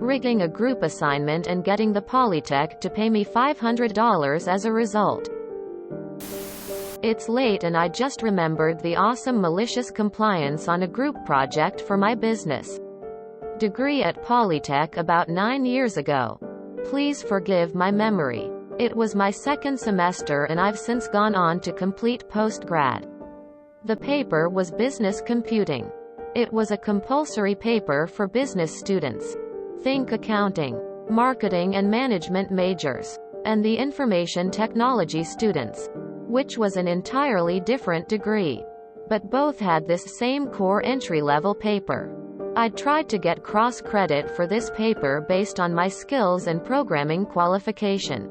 rigging a group assignment and getting the polytech to pay me $500 as a result. It's late and I just remembered the awesome malicious compliance on a group project for my business degree at Polytech about 9 years ago. Please forgive my memory. It was my second semester and I've since gone on to complete postgrad. The paper was business computing. It was a compulsory paper for business students. Think accounting, marketing and management majors, and the information technology students, which was an entirely different degree. But both had this same core entry-level paper. I'd tried to get cross-credit for this paper based on my skills and programming qualification.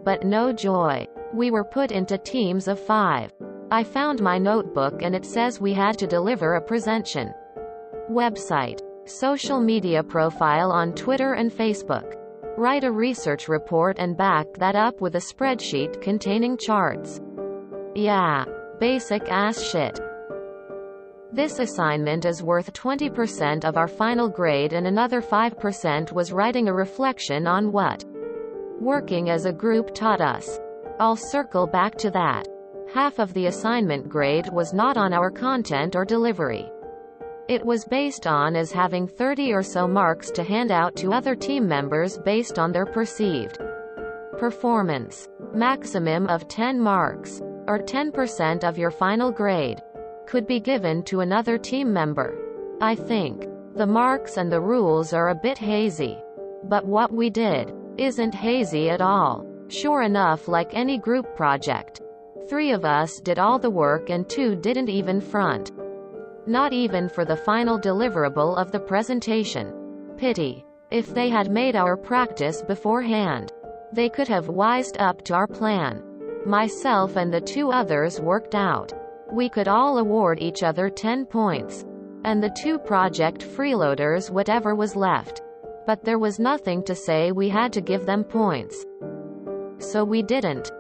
But no joy. We were put into teams of 5. I found my notebook and it says we had to deliver a presentation, website, social media profile on Twitter and Facebook, write a research report and back that up with a spreadsheet containing charts. Yeah, basic ass shit. This assignment is worth 20% of our final grade and another 5% was writing a reflection on what working as a group taught us. I'll circle back to that. Half of the assignment grade was not on our content or delivery. It was based on us having 30 or so marks to hand out to other team members based on their perceived performance. Maximum of 10 marks, or 10% of your final grade, could be given to another team member. I think the marks and the rules are a bit hazy. But what we did isn't hazy at all. Sure enough, like any group project, 3 of us did all the work and 2 didn't even front. Not even for the final deliverable of the presentation. Pity. If they had made our practice beforehand, they could have wised up to our plan. Myself and the 2 others worked out. We could all award each other 10 points. And the 2 project freeloaders whatever was left. But there was nothing to say we had to give them points. So we didn't.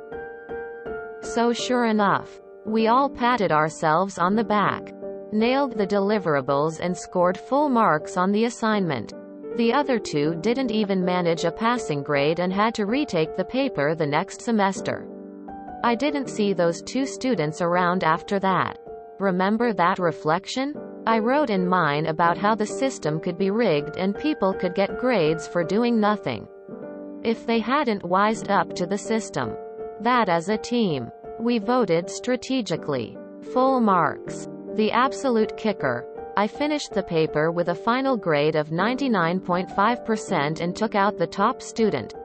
So sure enough, we all patted ourselves on the back, nailed the deliverables and scored full marks on the assignment. The other 2 didn't even manage a passing grade and had to retake the paper the next semester. I didn't see those 2 students around after that. Remember that reflection? I wrote in mine about how the system could be rigged and people could get grades for doing nothing if they hadn't wised up to the system. That as a team, we voted strategically. Full marks. The absolute kicker. I finished the paper with a final grade of 99.5% and took out the top student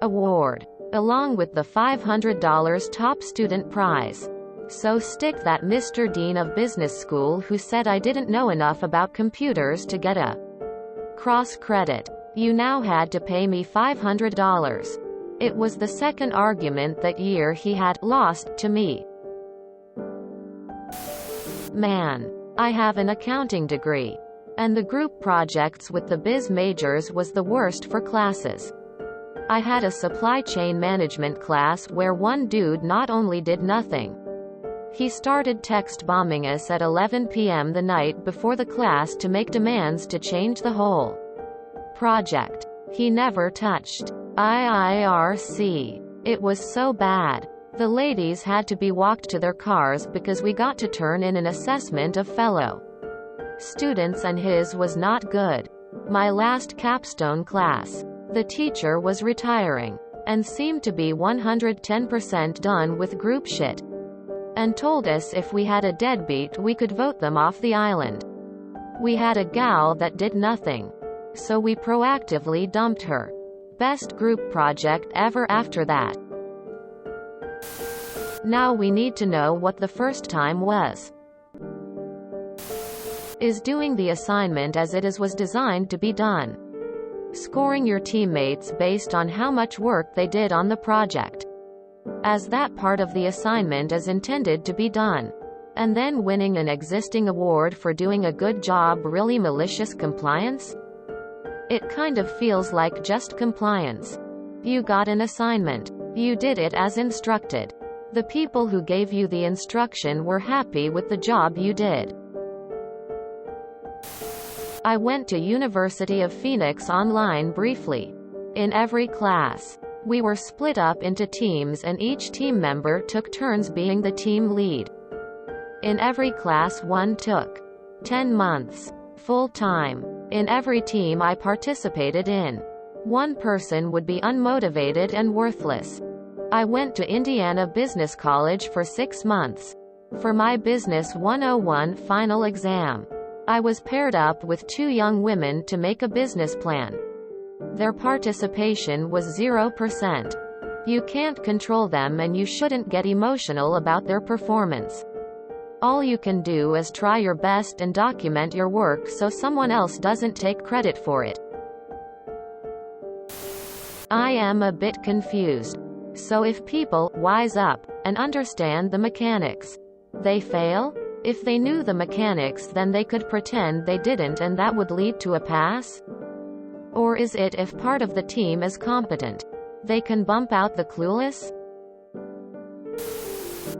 award, along with the $500 top student prize. So stick that Mr. Dean of Business School who said I didn't know enough about computers to get a cross credit. You now had to pay me $500. It was the second argument that year he had lost to me. Man, I have an accounting degree. And the group projects with the biz majors was the worst for classes. I had a supply chain management class where one dude not only did nothing, he started text bombing us at 11 p.m. the night before the class to make demands to change the whole project. He never touched IIRC. It was so bad. The ladies had to be walked to their cars because we got to turn in an assessment of fellow students and his was not good. My last capstone class, the teacher was retiring and seemed to be 110% done with group shit, and told us if we had a deadbeat we could vote them off the island. We had a gal that did nothing, so we proactively dumped her. Best group project ever after that. Now we need to know what the first time was. Is doing the assignment as it was designed to be done. Scoring your teammates based on how much work they did on the project, as that part of the assignment is intended to be done. And then winning an existing award for doing a good job. Really malicious compliance? It kind of feels like just compliance. You got an assignment. You did it as instructed. The people who gave you the instruction were happy with the job you did. I went to University of Phoenix online briefly. In every class, we were split up into teams and each team member took turns being the team lead. In every class one took 10 months, full-time. In every team I participated in, one person would be unmotivated and worthless. I went to Indiana Business College for 6 months. For my Business 101 final exam, I was paired up with 2 young women to make a business plan. Their participation was 0%. You can't control them and you shouldn't get emotional about their performance. All you can do is try your best and document your work so someone else doesn't take credit for it. I am a bit confused. So if people wise up and understand the mechanics, they fail? If they knew the mechanics, then they could pretend they didn't and that would lead to a pass? Or is it if part of the team is competent, they can bump out the clueless?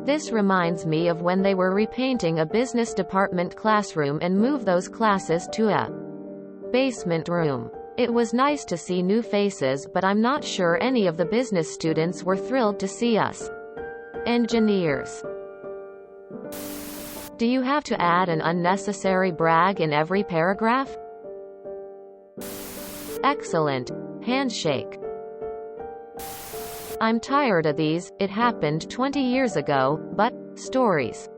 This reminds me of when they were repainting a business department classroom and move those classes to a basement room. It was nice to see new faces, but I'm not sure any of the business students were thrilled to see us engineers. Do you have to add an unnecessary brag in every paragraph? Excellent. Handshake. I'm tired of these, it happened 20 years ago, but stories.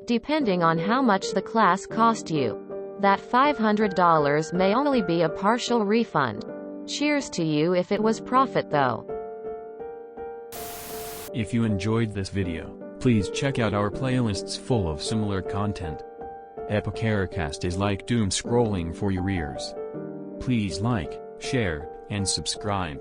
Depending on how much the class cost you, that $500 may only be a partial refund. Cheers to you if it was profit though. If you enjoyed this video, please check out our playlists full of similar content. MaliciousCast is like doom scrolling for your ears. Please like, share, and subscribe.